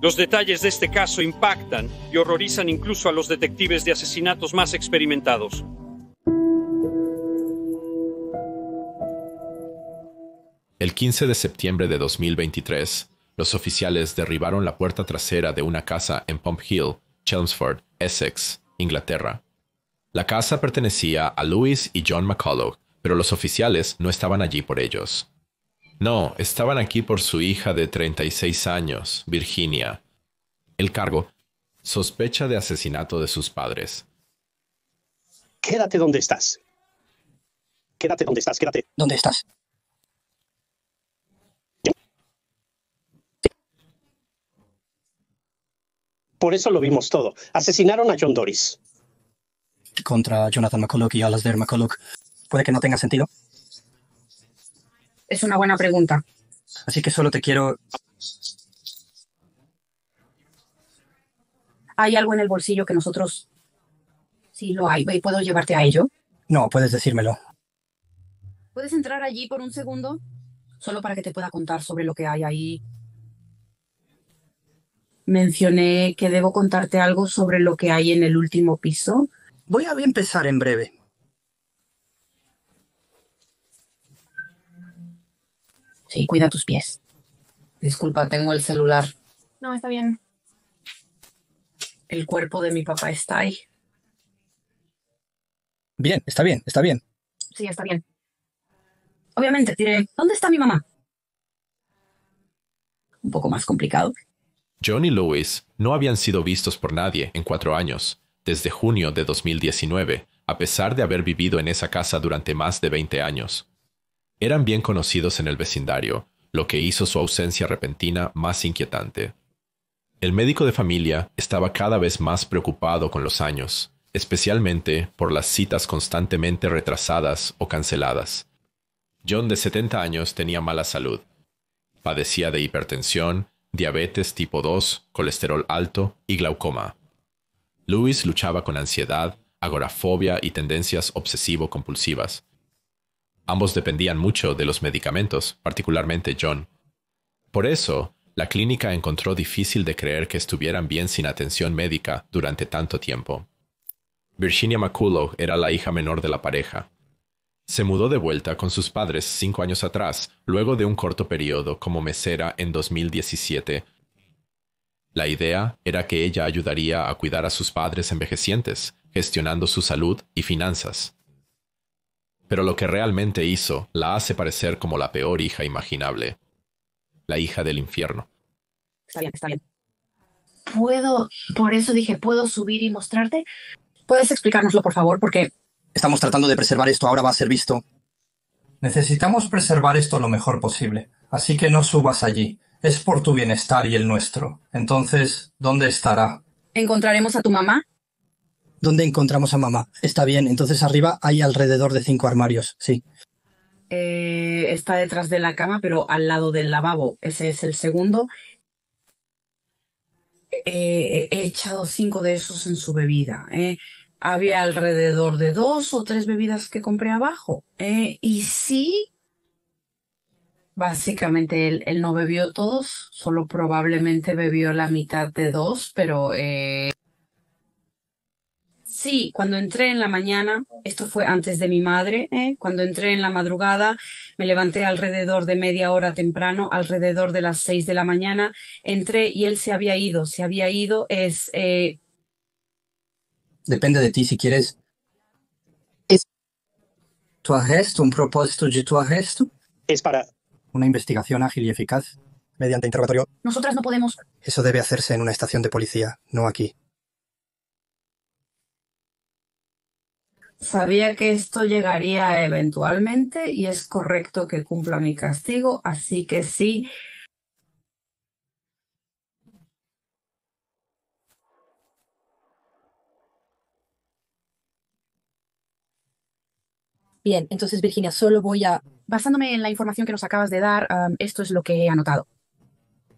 Los detalles de este caso impactan y horrorizan incluso a los detectives de asesinatos más experimentados. El 15 de septiembre de 2023, los oficiales derribaron la puerta trasera de una casa en Pump Hill, Chelmsford, Essex, Inglaterra. La casa pertenecía a Louis y John McCulloch, pero los oficiales no estaban allí por ellos. No, estaban aquí por su hija de 36 años, Virginia. El cargo: sospecha de asesinato de sus padres. Quédate donde estás. Quédate donde estás, quédate. ¿Dónde estás? Por eso lo vimos todo. Asesinaron a John Doris. Contra Jonathan McCulloch y Alasdair McCulloch. Puede que no tenga sentido. Es una buena pregunta. Así que solo te quiero... ¿Hay algo en el bolsillo que nosotros... Sí, lo hay. ¿Puedo llevarte a ello? No, puedes decírmelo. ¿Puedes entrar allí por un segundo? Solo para que te pueda contar sobre lo que hay ahí. Mencioné que debo contarte algo sobre lo que hay en el último piso. Voy a empezar en breve. Sí, cuida tus pies. Disculpa, tengo el celular. No, está bien. El cuerpo de mi papá está ahí. Bien, está bien, está bien. Sí, está bien. Obviamente, diré, ¿dónde está mi mamá? Un poco más complicado. John y Louis no habían sido vistos por nadie en 4 años, desde junio de 2019, a pesar de haber vivido en esa casa durante más de 20 años. Eran bien conocidos en el vecindario, lo que hizo su ausencia repentina más inquietante. El médico de familia estaba cada vez más preocupado con los años, especialmente por las citas constantemente retrasadas o canceladas. John, de 70 años, tenía mala salud. Padecía de hipertensión, diabetes tipo 2, colesterol alto y glaucoma. Louis luchaba con ansiedad, agorafobia y tendencias obsesivo-compulsivas. Ambos dependían mucho de los medicamentos, particularmente John. Por eso, la clínica encontró difícil de creer que estuvieran bien sin atención médica durante tanto tiempo. Virginia McCulloch era la hija menor de la pareja. Se mudó de vuelta con sus padres 5 años atrás, luego de un corto periodo como mesera en 2017. La idea era que ella ayudaría a cuidar a sus padres envejecientes, gestionando su salud y finanzas. Pero lo que realmente hizo la hace parecer como la peor hija imaginable. La hija del infierno. Está bien, está bien. Por eso dije, ¿puedo subir y mostrarte? ¿Puedes explicárnoslo, por favor? Porque... Estamos tratando de preservar esto, ahora va a ser visto. Necesitamos preservar esto lo mejor posible, así que no subas allí. Es por tu bienestar y el nuestro. Entonces, ¿dónde estará? ¿Encontraremos a tu mamá? ¿Dónde encontramos a mamá? Está bien, entonces arriba hay alrededor de 5 armarios, sí. Está detrás de la cama, pero al lado del lavabo. Ese es el segundo. He echado 5 de esos en su bebida. Había alrededor de 2 o 3 bebidas que compré abajo. Y sí, básicamente él no bebió todos, solo probablemente bebió la mitad de 2, pero sí, cuando entré en la mañana, esto fue antes de mi madre, cuando entré en la madrugada, me levanté alrededor de media hora temprano, alrededor de las 6 de la mañana, entré y él se había ido, Depende de ti si quieres. ¿Es tu arresto, un propósito de tu arresto? Es para... Una investigación ágil y eficaz, mediante interrogatorio. Nosotras no podemos... Eso debe hacerse en una estación de policía, no aquí. Sabía que esto llegaría eventualmente y es correcto que cumpla mi castigo, así que sí. Bien, entonces Virginia, solo voy a... Basándome en la información que nos acabas de dar, esto es lo que he anotado.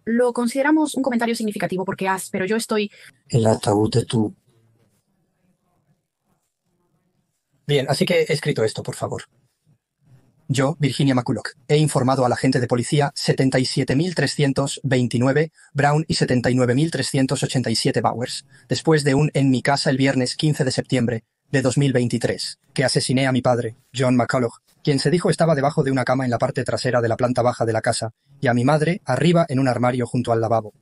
Lo consideramos un comentario significativo porque pero yo estoy... El ataúd de tu... Bien, así que he escrito esto, por favor. Yo, Virginia McCulloch, he informado al agente de policía 77.329 Brown y 79.387 Bowers, después de un en mi casa el viernes 15 de septiembre de 2023, que asesiné a mi padre, John McCulloch, quien se dijo estaba debajo de una cama en la parte trasera de la planta baja de la casa, y a mi madre arriba en un armario junto al lavabo.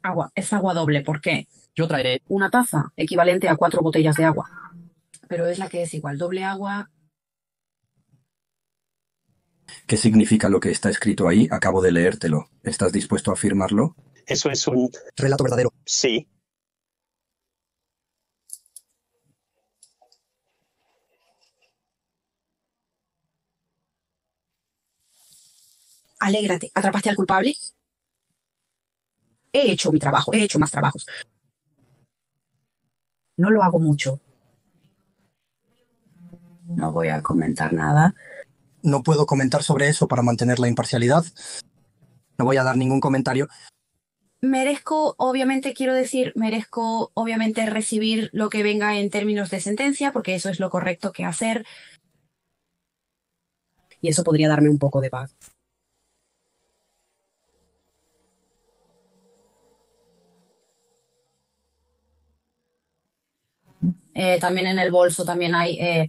Agua, es agua doble, ¿por qué? Yo traeré Una taza, equivalente a 4 botellas de agua. Pero es la que es igual, doble agua. ¿Qué significa lo que está escrito ahí? Acabo de leértelo. ¿Estás dispuesto a firmarlo? Eso es un... Relato verdadero. Sí. Alégrate, ¿atrapaste al culpable? He hecho mi trabajo, he hecho más trabajos. No lo hago mucho. No voy a comentar nada. No puedo comentar sobre eso para mantener la imparcialidad. No voy a dar ningún comentario. Merezco, obviamente recibir lo que venga en términos de sentencia, porque eso es lo correcto que hacer. Y eso podría darme un poco de paz. También en el bolso también hay...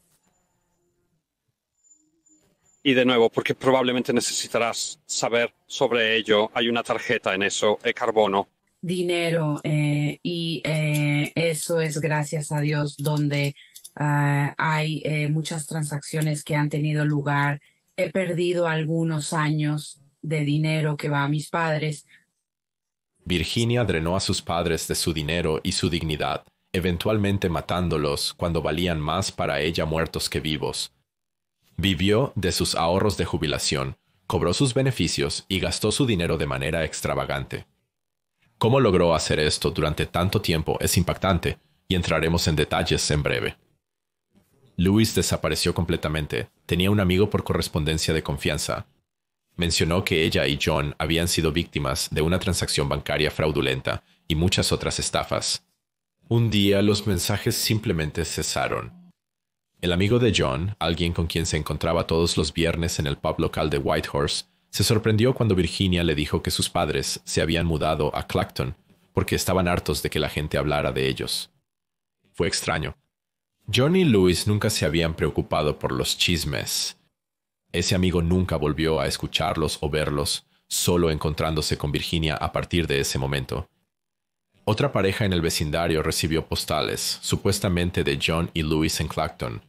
Y de nuevo, porque probablemente necesitarás saber sobre ello, hay una tarjeta en eso, carbono. dinero y eso es gracias a Dios donde hay muchas transacciones que han tenido lugar. He perdido algunos años de dinero que va a mis padres. Virginia drenó a sus padres de su dinero y su dignidad, eventualmente matándolos cuando valían más para ella muertos que vivos. Vivió de sus ahorros de jubilación, cobró sus beneficios y gastó su dinero de manera extravagante. Cómo logró hacer esto durante tanto tiempo es impactante, y entraremos en detalles en breve. Louis desapareció completamente. Tenía un amigo por correspondencia de confianza. Mencionó que ella y John habían sido víctimas de una transacción bancaria fraudulenta y muchas otras estafas. Un día los mensajes simplemente cesaron. El amigo de John, alguien con quien se encontraba todos los viernes en el pub local de Whitehorse, se sorprendió cuando Virginia le dijo que sus padres se habían mudado a Clacton porque estaban hartos de que la gente hablara de ellos. Fue extraño. John y Louis nunca se habían preocupado por los chismes. Ese amigo nunca volvió a escucharlos o verlos, solo encontrándose con Virginia a partir de ese momento. Otra pareja en el vecindario recibió postales, supuestamente de John y Louis en Clacton.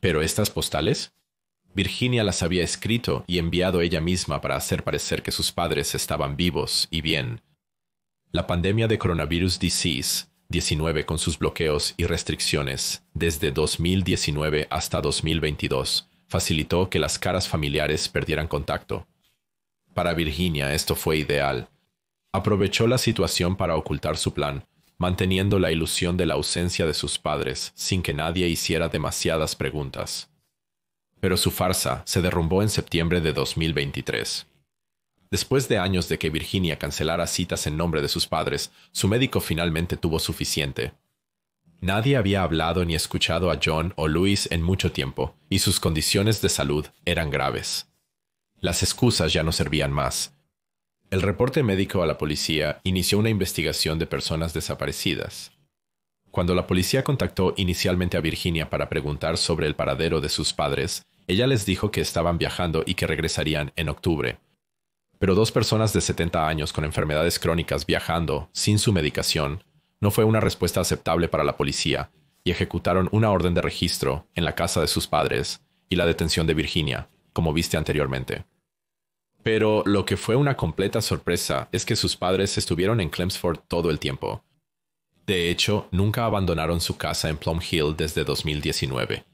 ¿Pero estas postales? Virginia las había escrito y enviado ella misma para hacer parecer que sus padres estaban vivos y bien. La pandemia de coronavirus disease 19 con sus bloqueos y restricciones desde 2019 hasta 2022 facilitó que las caras familiares perdieran contacto. Para Virginia esto fue ideal. Aprovechó la situación para ocultar su plan, manteniendo la ilusión de la ausencia de sus padres sin que nadie hiciera demasiadas preguntas. Pero su farsa se derrumbó en septiembre de 2023. Después de años de que Virginia cancelara citas en nombre de sus padres, su médico finalmente tuvo suficiente. Nadie había hablado ni escuchado a John o Louis en mucho tiempo, y sus condiciones de salud eran graves. Las excusas ya no servían más. El reporte médico a la policía inició una investigación de personas desaparecidas. Cuando la policía contactó inicialmente a Virginia para preguntar sobre el paradero de sus padres, ella les dijo que estaban viajando y que regresarían en octubre. Pero 2 personas de 70 años con enfermedades crónicas viajando sin su medicación no fue una respuesta aceptable para la policía y ejecutaron una orden de registro en la casa de sus padres y la detención de Virginia, como viste anteriormente. Pero lo que fue una completa sorpresa es que sus padres estuvieron en Chelmsford todo el tiempo. De hecho, nunca abandonaron su casa en Plum Hill desde 2019.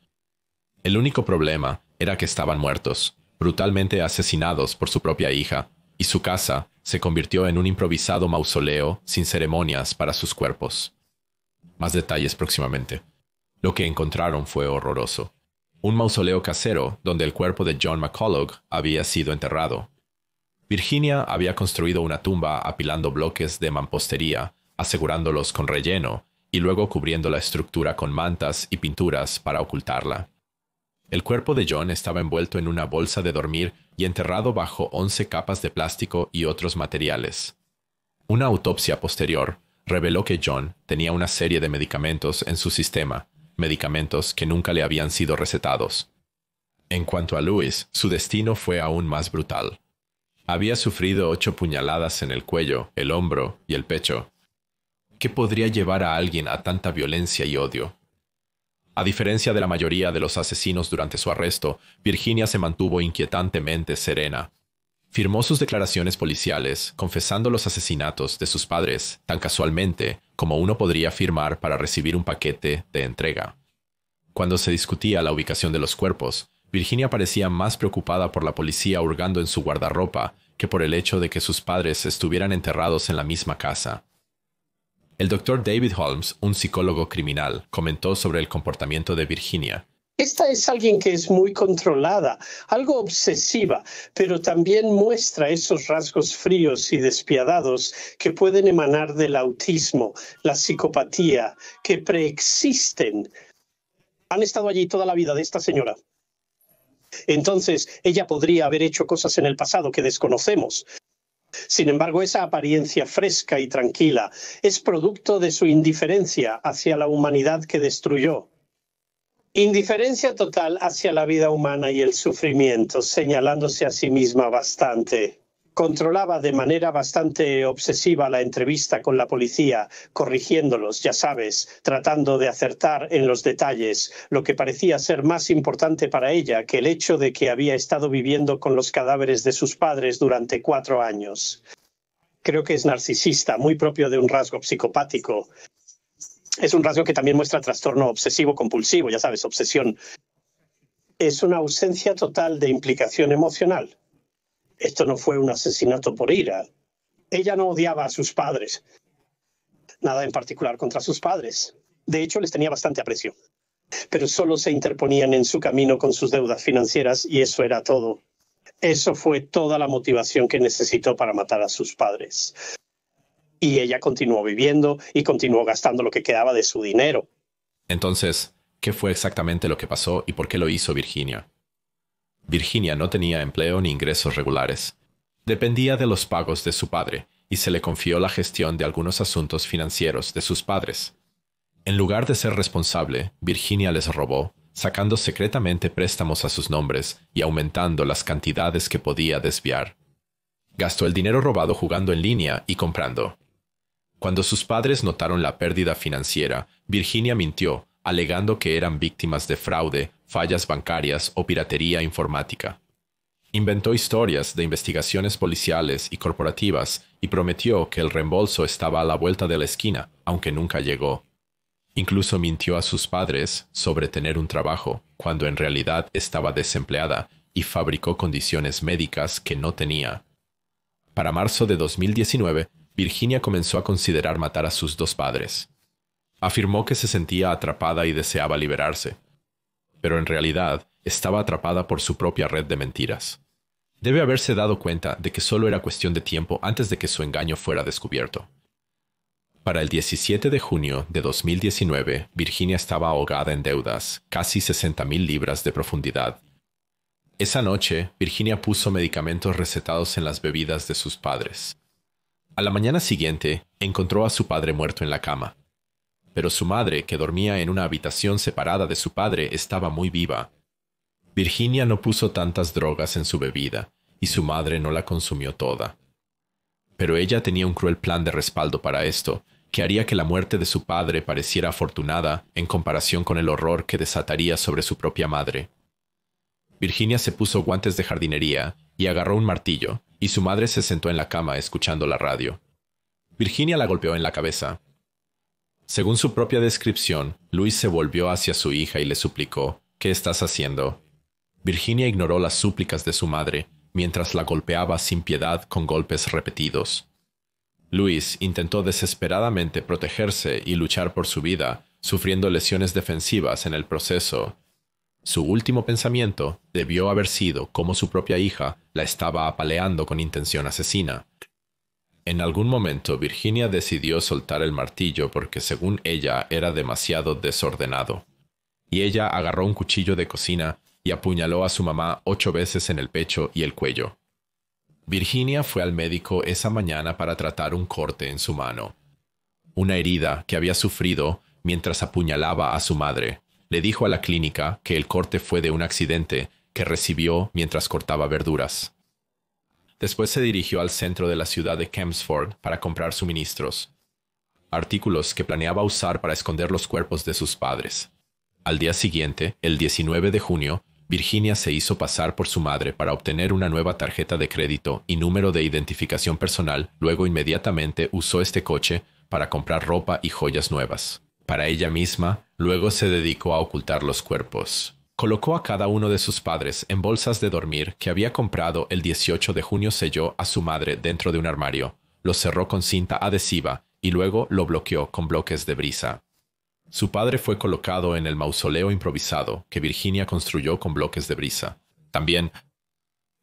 El único problema era que estaban muertos, brutalmente asesinados por su propia hija, y su casa se convirtió en un improvisado mausoleo sin ceremonias para sus cuerpos. Más detalles próximamente. Lo que encontraron fue horroroso. Un mausoleo casero donde el cuerpo de John McCulloch había sido enterrado. Virginia había construido una tumba apilando bloques de mampostería, asegurándolos con relleno, y luego cubriendo la estructura con mantas y pinturas para ocultarla. El cuerpo de John estaba envuelto en una bolsa de dormir y enterrado bajo 11 capas de plástico y otros materiales. Una autopsia posterior reveló que John tenía una serie de medicamentos en su sistema, medicamentos que nunca le habían sido recetados. En cuanto a Louis, su destino fue aún más brutal. Había sufrido 8 puñaladas en el cuello, el hombro y el pecho. ¿Qué podría llevar a alguien a tanta violencia y odio? A diferencia de la mayoría de los asesinos durante su arresto, Virginia se mantuvo inquietantemente serena. Firmó sus declaraciones policiales, confesando los asesinatos de sus padres tan casualmente como uno podría firmar para recibir un paquete de entrega. Cuando se discutía la ubicación de los cuerpos, Virginia parecía más preocupada por la policía hurgando en su guardarropa que por el hecho de que sus padres estuvieran enterrados en la misma casa. El Dr. David Holmes, un psicólogo criminal, comentó sobre el comportamiento de Virginia. Esta es alguien que es muy controlada, algo obsesiva, pero también muestra esos rasgos fríos y despiadados que pueden emanar del autismo, la psicopatía, que preexisten. Han estado allí toda la vida de esta señora. Entonces, ella podría haber hecho cosas en el pasado que desconocemos. Sin embargo, esa apariencia fresca y tranquila es producto de su indiferencia hacia la humanidad que destruyó. Indiferencia total hacia la vida humana y el sufrimiento, señalándose a sí misma bastante. Controlaba de manera bastante obsesiva la entrevista con la policía, corrigiéndolos, ya sabes, tratando de acertar en los detalles, lo que parecía ser más importante para ella que el hecho de que había estado viviendo con los cadáveres de sus padres durante 4 años. Creo que es narcisista, muy propio de un rasgo psicopático. Es un rasgo que también muestra trastorno obsesivo-compulsivo, ya sabes, obsesión. Es una ausencia total de implicación emocional. Esto no fue un asesinato por ira. Ella no odiaba a sus padres. Nada en particular contra sus padres. De hecho, les tenía bastante aprecio. Pero solo se interponían en su camino con sus deudas financieras y eso era todo. Eso fue toda la motivación que necesitó para matar a sus padres. Y ella continuó viviendo y continuó gastando lo que quedaba de su dinero. Entonces, ¿qué fue exactamente lo que pasó y por qué lo hizo Virginia? Virginia no tenía empleo ni ingresos regulares. Dependía de los pagos de su padre y se le confió la gestión de algunos asuntos financieros de sus padres. En lugar de ser responsable, Virginia les robó, sacando secretamente préstamos a sus nombres y aumentando las cantidades que podía desviar. Gastó el dinero robado jugando en línea y comprando. Cuando sus padres notaron la pérdida financiera, Virginia mintió, alegando que eran víctimas de fraude, fallas bancarias o piratería informática. Inventó historias de investigaciones policiales y corporativas y prometió que el reembolso estaba a la vuelta de la esquina, aunque nunca llegó. Incluso mintió a sus padres sobre tener un trabajo, cuando en realidad estaba desempleada, y fabricó condiciones médicas que no tenía. Para marzo de 2019, Virginia comenzó a considerar matar a sus 2 padres. Afirmó que se sentía atrapada y deseaba liberarse, pero en realidad estaba atrapada por su propia red de mentiras. Debe haberse dado cuenta de que solo era cuestión de tiempo antes de que su engaño fuera descubierto. Para el 17 de junio de 2019, Virginia estaba ahogada en deudas, casi 60,000 libras de profundidad. Esa noche, Virginia puso medicamentos recetados en las bebidas de sus padres. A la mañana siguiente, encontró a su padre muerto en la cama. Pero su madre, que dormía en una habitación separada de su padre, estaba muy viva. Virginia no puso tantas drogas en su bebida, y su madre no la consumió toda. Pero ella tenía un cruel plan de respaldo para esto, que haría que la muerte de su padre pareciera afortunada en comparación con el horror que desataría sobre su propia madre. Virginia se puso guantes de jardinería y agarró un martillo, y su madre se sentó en la cama escuchando la radio. Virginia la golpeó en la cabeza. Según su propia descripción, Luis se volvió hacia su hija y le suplicó, «¿Qué estás haciendo?». Virginia ignoró las súplicas de su madre, mientras la golpeaba sin piedad con golpes repetidos. Luis intentó desesperadamente protegerse y luchar por su vida, sufriendo lesiones defensivas en el proceso. Su último pensamiento debió haber sido cómo su propia hija la estaba apaleando con intención asesina. En algún momento Virginia decidió soltar el martillo porque según ella era demasiado desordenado. Y ella agarró un cuchillo de cocina y apuñaló a su mamá 8 veces en el pecho y el cuello. Virginia fue al médico esa mañana para tratar un corte en su mano, una herida que había sufrido mientras apuñalaba a su madre. Le dijo a la clínica que el corte fue de un accidente que recibió mientras cortaba verduras. Después se dirigió al centro de la ciudad de Chelmsford para comprar suministros, artículos que planeaba usar para esconder los cuerpos de sus padres. Al día siguiente, el 19 de junio, Virginia se hizo pasar por su madre para obtener una nueva tarjeta de crédito y número de identificación personal. Luego inmediatamente usó este coche para comprar ropa y joyas nuevas. Para ella misma, luego se dedicó a ocultar los cuerpos. Colocó a cada uno de sus padres en bolsas de dormir que había comprado el 18 de junio. Selló a su madre dentro de un armario, lo cerró con cinta adhesiva y luego lo bloqueó con bloques de brisa. Su padre fue colocado en el mausoleo improvisado que Virginia construyó con bloques de brisa. También,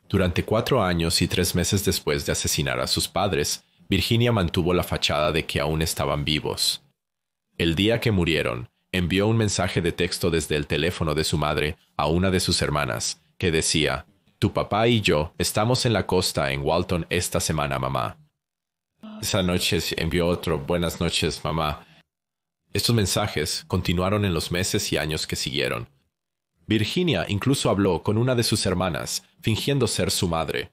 durante 4 años y 3 meses después de asesinar a sus padres, Virginia mantuvo la fachada de que aún estaban vivos. El día que murieron, envió un mensaje de texto desde el teléfono de su madre a una de sus hermanas, que decía: «Tu papá y yo estamos en la costa en Walton esta semana, mamá». Esa noche envió otro: «Buenas noches, mamá». Estos mensajes continuaron en los meses y años que siguieron. Virginia incluso habló con una de sus hermanas, fingiendo ser su madre.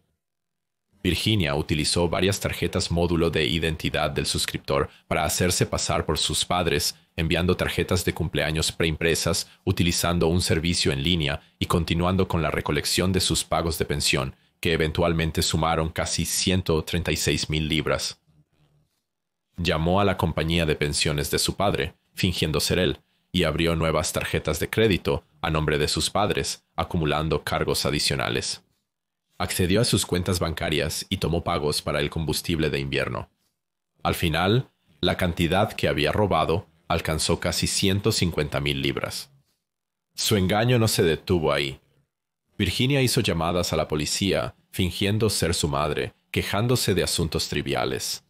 Virginia utilizó varias tarjetas módulo de identidad del suscriptor para hacerse pasar por sus padres, enviando tarjetas de cumpleaños preimpresas, utilizando un servicio en línea y continuando con la recolección de sus pagos de pensión, que eventualmente sumaron casi 136,000 libras. Llamó a la compañía de pensiones de su padre, fingiendo ser él, y abrió nuevas tarjetas de crédito a nombre de sus padres, acumulando cargos adicionales. Accedió a sus cuentas bancarias y tomó pagos para el combustible de invierno. Al final, la cantidad que había robado alcanzó casi 150,000 libras. Su engaño no se detuvo ahí. Virginia hizo llamadas a la policía, fingiendo ser su madre, quejándose de asuntos triviales.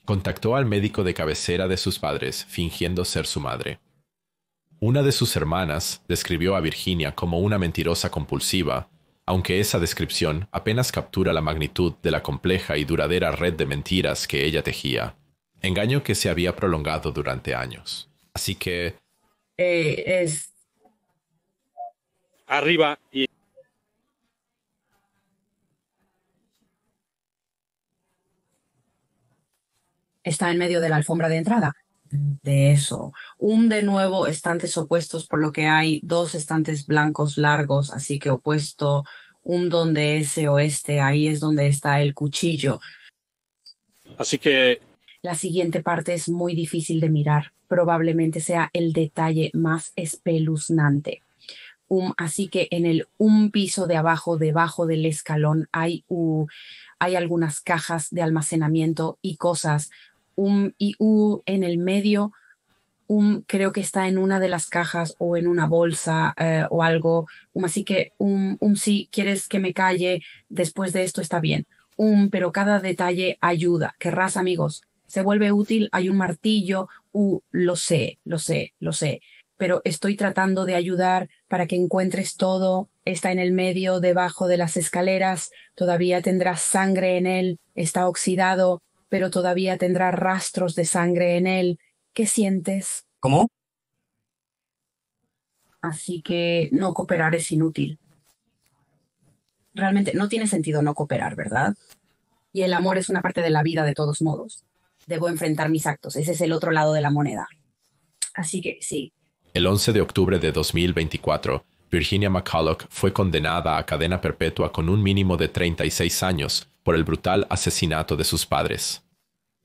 Contactó al médico de cabecera de sus padres, fingiendo ser su madre. Una de sus hermanas describió a Virginia como una mentirosa compulsiva, aunque esa descripción apenas captura la magnitud de la compleja y duradera red de mentiras que ella tejía. Engaño que se había prolongado durante años. Así que... Arriba y... Está en medio de la alfombra de entrada. De eso. De nuevo, estantes opuestos, por lo que hay 2 estantes blancos largos, así que opuesto, donde ese oeste, ahí es donde está el cuchillo. Así que... La siguiente parte es muy difícil de mirar. Probablemente sea el detalle más espeluznante. Así que en el piso de abajo, debajo del escalón, hay algunas cajas de almacenamiento y cosas. Y en el medio, creo que está en una de las cajas o en una bolsa o algo. Así que si quieres que me calle después de esto está bien. Pero cada detalle ayuda. Querrás, amigos. Se vuelve útil. Hay un martillo. Lo sé. Pero estoy tratando de ayudar para que encuentres todo. Está en el medio, debajo de las escaleras. Todavía tendrás sangre en él. Está oxidado, pero todavía tendrá rastros de sangre en él. ¿Qué sientes? ¿Cómo? Así que no cooperar es inútil. Realmente no tiene sentido no cooperar, ¿verdad? Y el amor es una parte de la vida de todos modos. Debo enfrentar mis actos. Ese es el otro lado de la moneda. Así que sí. El 11 de octubre de 2024, Virginia McCulloch fue condenada a cadena perpetua con un mínimo de 36 años por el brutal asesinato de sus padres.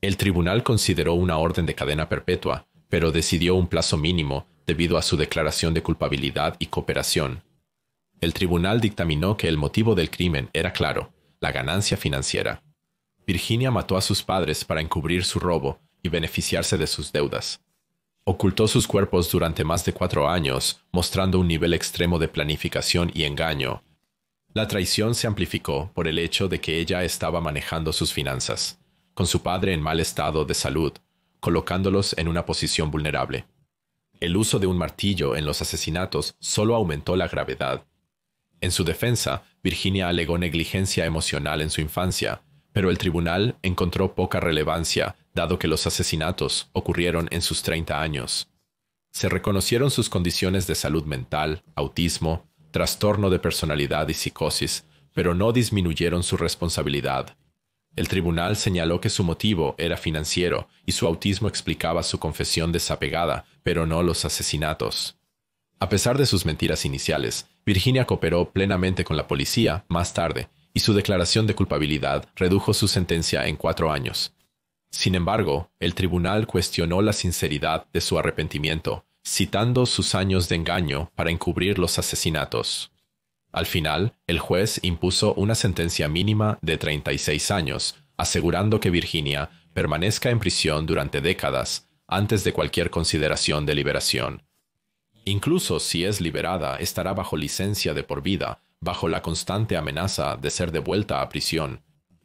El tribunal consideró una orden de cadena perpetua, pero decidió un plazo mínimo debido a su declaración de culpabilidad y cooperación. El tribunal dictaminó que el motivo del crimen era claro: la ganancia financiera. Virginia mató a sus padres para encubrir su robo y beneficiarse de sus deudas. Ocultó sus cuerpos durante más de 4 años, mostrando un nivel extremo de planificación y engaño. La traición se amplificó por el hecho de que ella estaba manejando sus finanzas, con su padre en mal estado de salud, colocándolos en una posición vulnerable. El uso de un martillo en los asesinatos solo aumentó la gravedad. En su defensa, Virginia alegó negligencia emocional en su infancia, pero el tribunal encontró poca relevancia, dado que los asesinatos ocurrieron en sus 30 años. Se reconocieron sus condiciones de salud mental, autismo, trastorno de personalidad y psicosis, pero no disminuyeron su responsabilidad. El tribunal señaló que su motivo era financiero y su autismo explicaba su confesión desapegada, pero no los asesinatos. A pesar de sus mentiras iniciales, Virginia cooperó plenamente con la policía más tarde, y su declaración de culpabilidad redujo su sentencia en 4 años. Sin embargo, el tribunal cuestionó la sinceridad de su arrepentimiento, citando sus años de engaño para encubrir los asesinatos. Al final, el juez impuso una sentencia mínima de 36 años, asegurando que Virginia permanezca en prisión durante décadas antes de cualquier consideración de liberación. Incluso si es liberada, estará bajo licencia de por vida, bajo la constante amenaza de ser devuelta a prisión.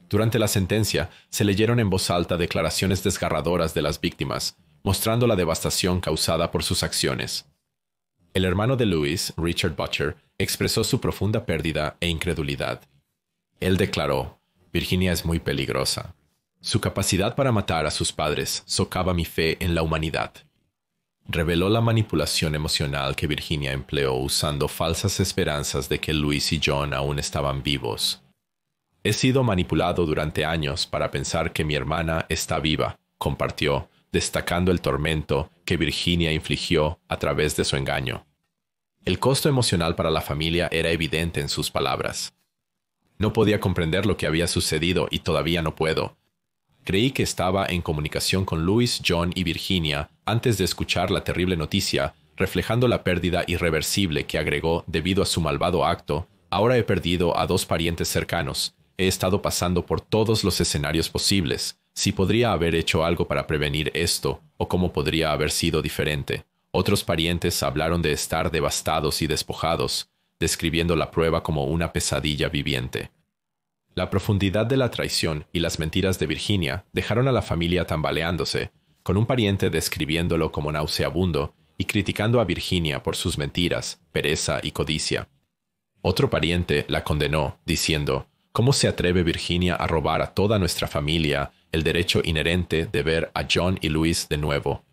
Durante la sentencia, se leyeron en voz alta declaraciones desgarradoras de las víctimas, mostrando la devastación causada por sus acciones. El hermano de Louis, Richard Butcher, expresó su profunda pérdida e incredulidad. Él declaró: «Virginia es muy peligrosa. Su capacidad para matar a sus padres socava mi fe en la humanidad». Reveló la manipulación emocional que Virginia empleó usando falsas esperanzas de que Louis y John aún estaban vivos. «He sido manipulado durante años para pensar que mi hermana está viva», compartió, destacando el tormento que Virginia infligió a través de su engaño. El costo emocional para la familia era evidente en sus palabras. «No podía comprender lo que había sucedido y todavía no puedo. Creí que estaba en comunicación con Louis, John y Virginia antes de escuchar la terrible noticia, reflejando la pérdida irreversible que agregó debido a su malvado acto. Ahora he perdido a 2 parientes cercanos. He estado pasando por todos los escenarios posibles. Si podría haber hecho algo para prevenir esto, o cómo podría haber sido diferente». Otros parientes hablaron de estar devastados y despojados, describiendo la prueba como una pesadilla viviente. La profundidad de la traición y las mentiras de Virginia dejaron a la familia tambaleándose, con un pariente describiéndolo como nauseabundo y criticando a Virginia por sus mentiras, pereza y codicia. Otro pariente la condenó, diciendo: «¿Cómo se atreve Virginia a robar a toda nuestra familia el derecho inherente de ver a John y Louis de nuevo?»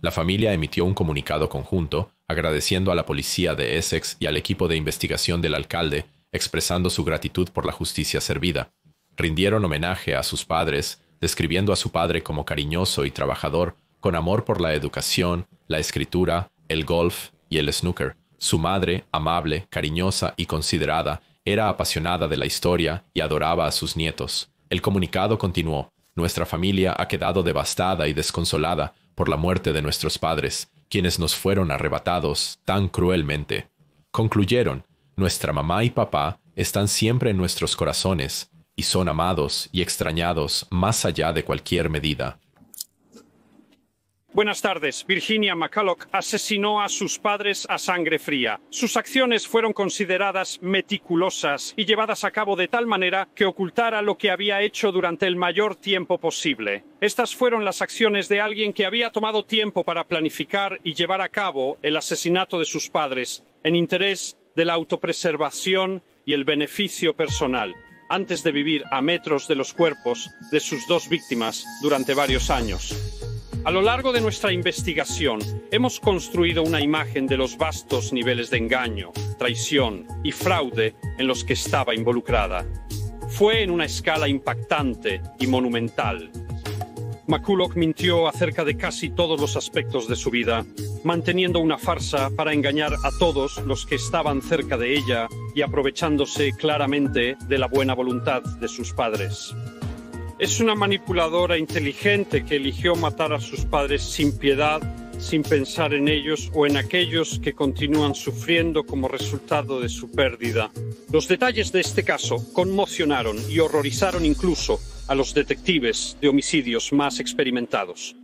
La familia emitió un comunicado conjunto, agradeciendo a la policía de Essex y al equipo de investigación del alcalde, expresando su gratitud por la justicia servida. Rindieron homenaje a sus padres, describiendo a su padre como cariñoso y trabajador, con amor por la educación, la escritura, el golf y el snooker. Su madre, amable, cariñosa y considerada, era apasionada de la historia y adoraba a sus nietos. El comunicado continuó: «Nuestra familia ha quedado devastada y desconsolada por la muerte de nuestros padres, quienes nos fueron arrebatados tan cruelmente». Concluyeron: «Nuestra mamá y papá están siempre en nuestros corazones y son amados y extrañados más allá de cualquier medida». Buenas tardes. Virginia McCulloch asesinó a sus padres a sangre fría. Sus acciones fueron consideradas meticulosas y llevadas a cabo de tal manera que ocultara lo que había hecho durante el mayor tiempo posible. Estas fueron las acciones de alguien que había tomado tiempo para planificar y llevar a cabo el asesinato de sus padres, en interés de la autopreservación y el beneficio personal, antes de vivir a metros de los cuerpos de sus 2 víctimas durante varios años. A lo largo de nuestra investigación, hemos construido una imagen de los vastos niveles de engaño, traición y fraude en los que estaba involucrada. Fue en una escala impactante y monumental. McCulloch mintió acerca de casi todos los aspectos de su vida, manteniendo una farsa para engañar a todos los que estaban cerca de ella y aprovechándose claramente de la buena voluntad de sus padres. Es una manipuladora inteligente que eligió matar a sus padres sin piedad, sin pensar en ellos o en aquellos que continúan sufriendo como resultado de su pérdida. Los detalles de este caso conmocionaron y horrorizaron incluso a los detectives de homicidios más experimentados.